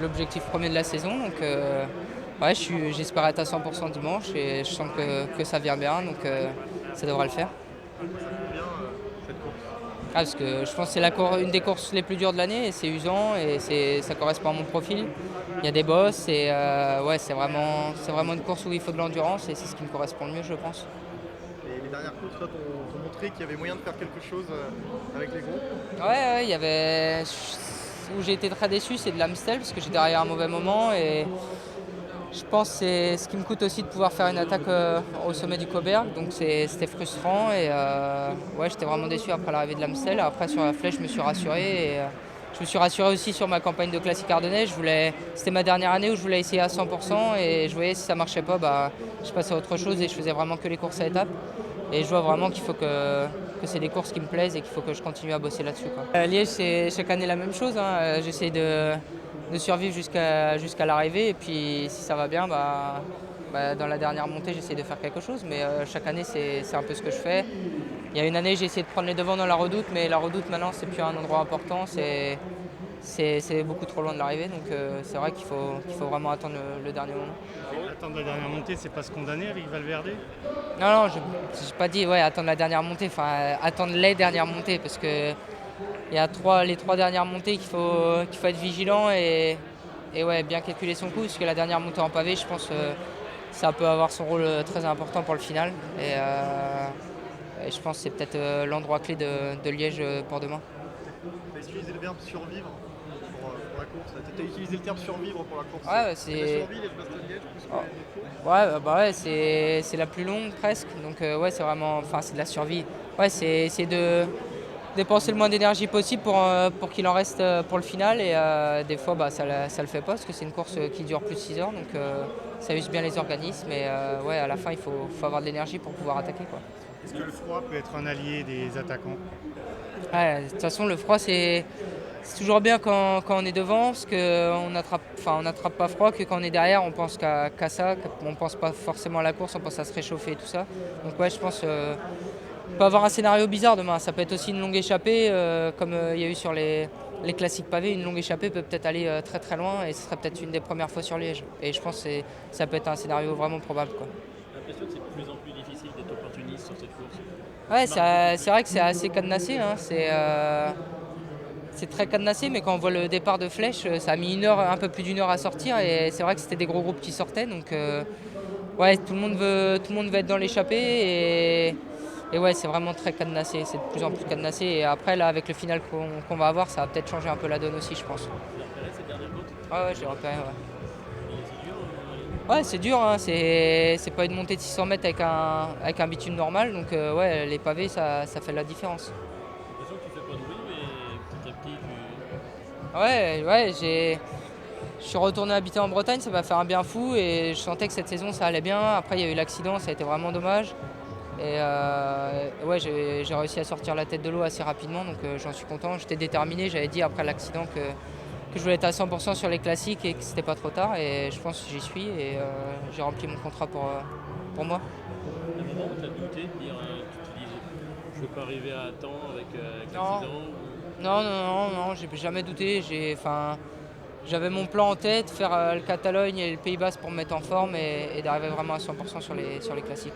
l'objectif premier de la saison. Donc ouais, j'espère être à 100% dimanche et je sens que ça vient bien, donc ça devrait le faire. À quoi ça te convient cette course? Parce que je pense que c'est une des courses les plus dures de l'année et c'est usant et ça correspond à mon profil. Il y a des bosses et ouais, c'est vraiment une course où il faut de l'endurance et c'est ce qui me correspond le mieux, je pense. Les dernières courses là, t'ont montré qu'il y avait moyen de faire quelque chose avec les gros. Ouais, ouais, il y avait. Où j'ai été très déçu, c'est de l'Amstel parce que j'étais derrière un mauvais moment et je pense que c'est ce qui me coûte aussi de pouvoir faire une attaque au sommet du Coberg, donc c'était frustrant et ouais, j'étais vraiment déçu après l'arrivée de l'Amstel. Après sur la flèche, je me suis rassuré et je me suis rassuré aussi sur ma campagne de classique ardennais. C'était ma dernière année où je voulais essayer à 100% et je voyais si ça marchait pas, bah, je passais à autre chose et je faisais vraiment que les courses à étapes. Et je vois vraiment qu'il faut que c'est des courses qui me plaisent et qu'il faut que je continue à bosser là-dessus, quoi. Liège, c'est chaque année la même chose, hein. J'essaie de survivre jusqu'à l'arrivée et puis si ça va bien, bah, dans la dernière montée, j'essaie de faire quelque chose. Mais chaque année, c'est un peu ce que je fais. Il y a une année, j'ai essayé de prendre les devants dans la Redoute, mais la Redoute maintenant, c'est plus un endroit important. C'est beaucoup trop loin de l'arrivée, donc c'est vrai qu'il faut vraiment attendre le dernier moment. Attendre la dernière montée, c'est pas se condamner avec Valverde? Non, non, je n'ai pas dit ouais, attendre la dernière montée, enfin attendre les dernières montées, parce que il y a les trois dernières montées qu'il faut être vigilant et ouais, bien calculer son coup, parce que la dernière montée en pavé, je pense ça peut avoir son rôle très important pour le final. Et je pense que c'est peut-être l'endroit clé de Liège pour demain. Tu as utilisé le verbe survivre pour la course. Tu as utilisé le terme survivre pour la course. Ouais, ouais, C'est la survie, les Bastogne-Liège, plus que oh, les autres courses. ouais, bah ouais, c'est la plus longue presque, donc ouais, c'est vraiment, enfin, c'est de la survie. Ouais, c'est de dépenser le moins d'énergie possible pour qu'il en reste pour le final. Et des fois, bah, ça le fait pas parce que c'est une course qui dure plus de 6 heures. Donc ça use bien les organismes. Et ouais, à la fin, il faut avoir de l'énergie pour pouvoir attaquer, quoi. Est-ce que le froid peut être un allié des attaquants? Ouais, de toute façon, le froid, c'est toujours bien quand on est devant parce on n'attrape pas froid, que quand on est derrière, on pense qu'à ça. On pense pas forcément à la course, on pense à se réchauffer et tout ça. Donc ouais, je pense on peut avoir un scénario bizarre demain. Ça peut être aussi une longue échappée, comme il y a eu sur les classiques pavés. Une longue échappée peut peut-être aller très très loin et ce serait peut-être une des premières fois sur Liège. Et je pense que ça peut être un scénario vraiment probable, quoi. J'ai l'impression que c'est de plus en plus difficile d'être opportuniste sur cette course. Ouais, Tu marques beaucoup. c'est vrai que c'est assez cadenassé, hein. C'est très cadenassé, mais quand on voit le départ de Flèche, ça a mis un peu plus d'une heure à sortir. Et c'est vrai que c'était des gros groupes qui sortaient. Donc ouais, tout le monde veut être dans l'échappée. Et ouais, c'est vraiment très cadenassé, c'est de plus en plus cadenassé. Et après, là, avec le final qu'on va avoir, ça va peut-être changer un peu la donne aussi, je pense. Tu l'as repéré cette dernière côte? Ouais, ouais, j'ai repéré, ouais. Et c'est dur. Ouais, c'est dur, hein. C'est pas une montée de 600 mètres avec un bitume normal. Donc, ouais, les pavés, ça fait la différence. J'ai l'impression que tu fais pas de bruit, mais petit à petit, Ouais, ouais, je suis retourné habiter en Bretagne, ça m'a fait un bien fou. Et je sentais que cette saison, ça allait bien. Après, il y a eu l'accident, ça a été vraiment dommage. Et ouais, j'ai réussi à sortir la tête de l'eau assez rapidement, donc j'en suis content. J'étais déterminé, j'avais dit après l'accident que je voulais être à 100% sur les classiques et que c'était pas trop tard. Et je pense que j'y suis et j'ai rempli mon contrat pour moi. un moment où tu as douté, de dire, tu te dis, je ne vais pas arriver à temps avec Non, l'accident. non, non, non, non, j'ai jamais douté. J'avais mon plan en tête, faire le Catalogne et le Pays Basque pour me mettre en forme et d'arriver vraiment à 100% sur les classiques.